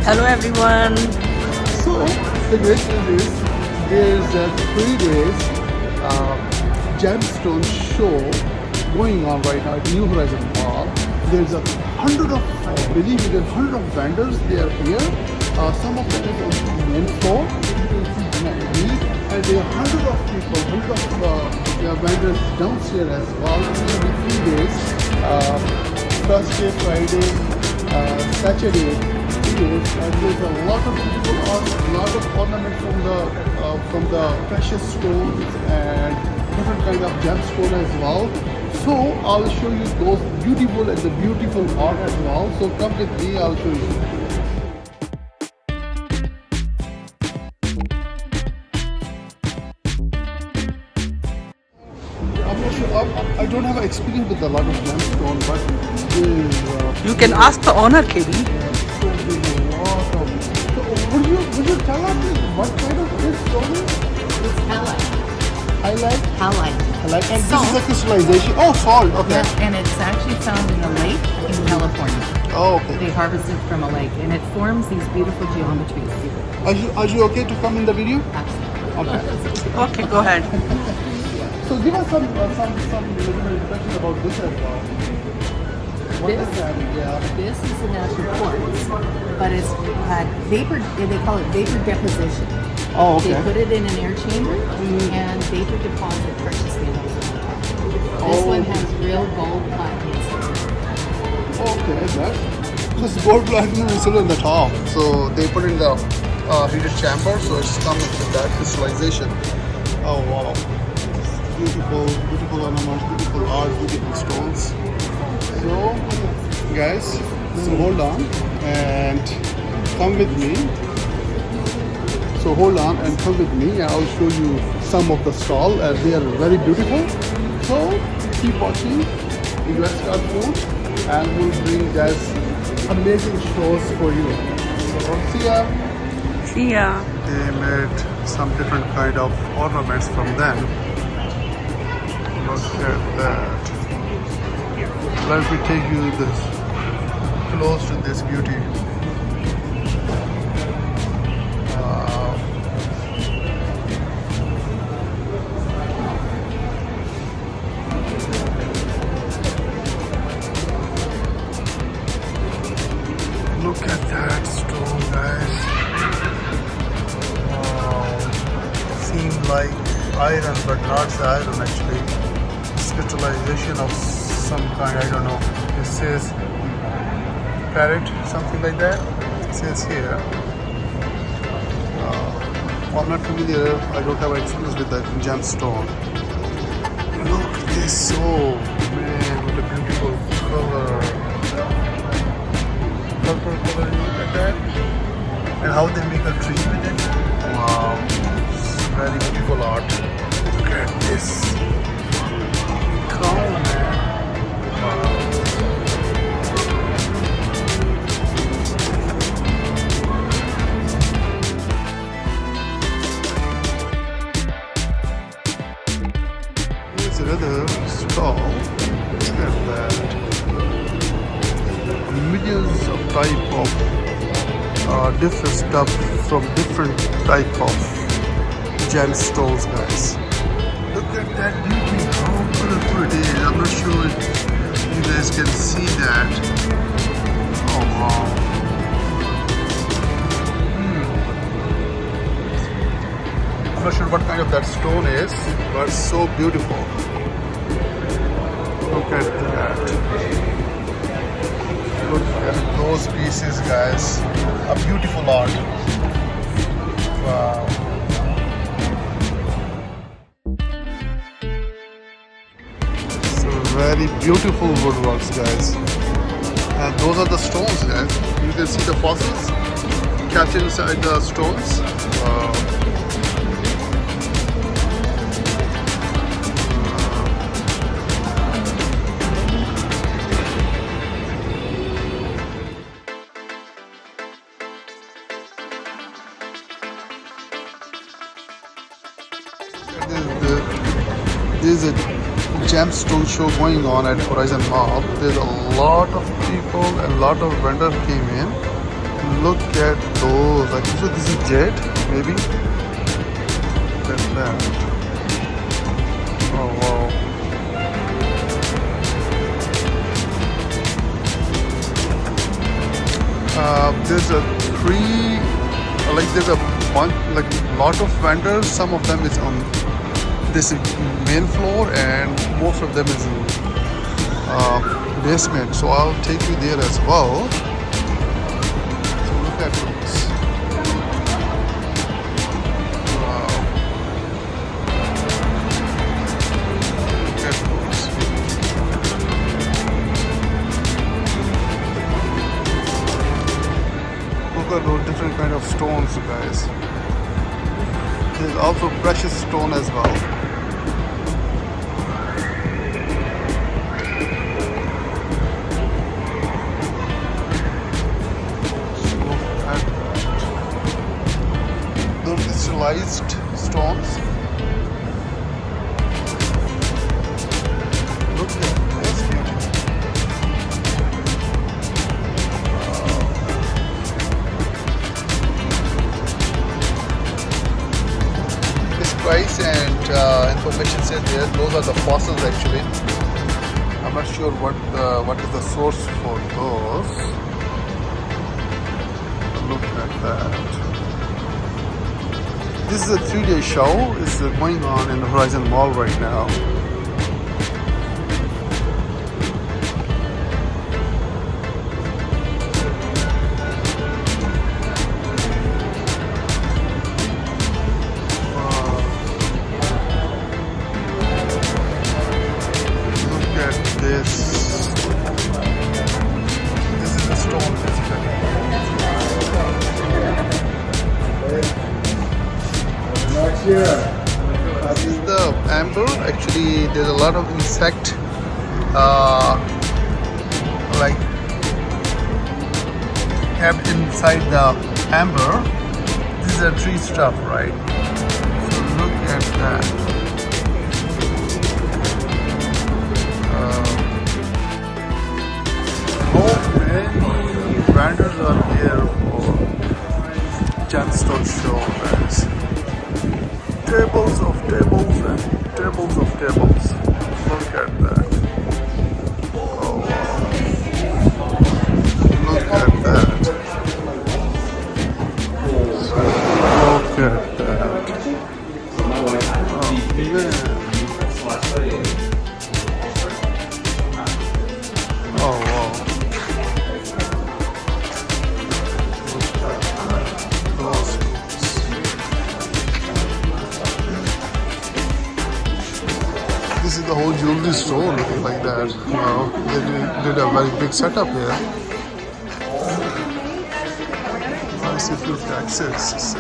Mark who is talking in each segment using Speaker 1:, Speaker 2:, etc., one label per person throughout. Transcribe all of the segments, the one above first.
Speaker 1: Hello everyone.
Speaker 2: So the great news is there's a 3 days gemstone show going on right now at New Horizon Mall. There's a hundred of, believe it, 100 of vendors. They are here. Some of them is on the main floor. You can see behind me, and there are 100 of people, 100 of vendors downstairs as well. It's going to be 3 days. Thursday, Friday, Saturday. And there's a lot of beautiful art, a lot of ornaments from the precious stones and different kind of gemstone as well. So I'll show you those beautiful and the beautiful art as well. So come with me, I'll show you. I'm not sure. I don't have experience with a lot of gemstone, but
Speaker 1: You can ask the owner, Katie.
Speaker 2: Would you tell us what kind of this stone is?
Speaker 3: It's halite.
Speaker 2: Highlight?
Speaker 3: Halite.
Speaker 2: And
Speaker 3: Salt.
Speaker 2: this is a crystallization. Oh, salt. Okay.
Speaker 3: Yeah, and it's actually found in a lake in California.
Speaker 2: Oh, okay.
Speaker 3: They harvest it from a lake, and it forms these beautiful geometries.
Speaker 2: Are you okay to come in the video?
Speaker 3: Absolutely.
Speaker 2: Okay.
Speaker 1: Okay, go ahead.
Speaker 2: So give us some little introduction about this as well. What is that? Yeah.
Speaker 3: This is a natural quartz, but it's had vapor. They call it vapor deposition.
Speaker 2: Oh, okay.
Speaker 3: They put it in an air chamber and vapor deposit precious metals on the top. This one has real gold platinum.
Speaker 2: Okay, that's this gold platinum is still in the top. So they put in the heated chamber, so it's coming with that crystallization. Oh wow. Beautiful, beautiful ornaments, beautiful art, beautiful stones. So, guys, so hold on and come with me. So hold on and come with me. I'll show you some of the stall. They are very beautiful. So keep watching EnjoyStarFood, and we'll bring guys amazing shows for you. So see ya.
Speaker 1: See ya.
Speaker 2: They made some different kind of ornaments from them. Look at that. Let me take you this close to this beauty. Wow. Look at that stone, guys. Wow. Seems like iron, but not the iron actually. Crystallization of some kind, I don't know. It says parrot, something like that. It says here. I'm not familiar. I don't have experience with that gemstone. Look at this. Oh man, what a beautiful color. Purple color, look at that. And how they make a tree with it. Wow, it's very beautiful art. Look at this. Crown, man. Wow. Here's another stall. Look at that. Millions of type of different stuff from different type of gemstones, guys. Look at that beauty, how colorful it is. I'm not sure if you guys can see that. Oh wow. I'm not sure what kind of that stone is, but so beautiful. Look at that. Look at those pieces, guys. A beautiful art. Wow. Very beautiful woodworks, guys. And those are the stones, guys. You can see the fossils captured inside the stones. Wow. This is a gemstone show going on at Horizon Mall. There's a lot of people, a lot of vendors came in. Look at those. I think so this is jet, maybe. Look at that. Oh wow. There's a there's a bunch, like lot of vendors. Some of them is on this main floor, and most of them is in basement. So I'll take you there as well. So look at this. Wow. Look at those. Look at those different kind of stones, guys. There's also precious stone as well. Those crystallized stones. Look at this beauty. Price and information said there. Those are the fossils actually. I'm not sure what is the source for those. Look at that. This is a 3-day show. It's going on in the Horizon Mall right now. This is a stone basically. This is the amber. Actually, there's a lot of insect like kept inside the amber. This is a tree stuff, right? So look at that. Many vendors are here for gemstone show, guys. Tables of tables and tables of tables. Look at that. Oh wow. Look at that. Look at that. Oh man. Oh wow. This is the whole jewelry store looking like that. Wow, they did a very big setup here. Nice if you taxes.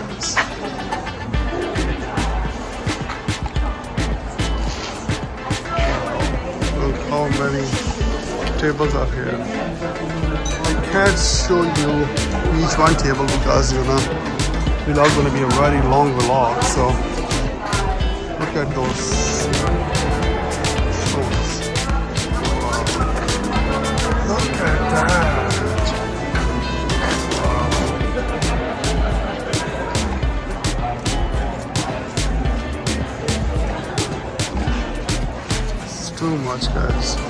Speaker 2: Look how many tables are here. I can't show you each one table because it's all going to be a very long vlog. So look at those stones. Wow. Look at that. Wow. It's too much, guys.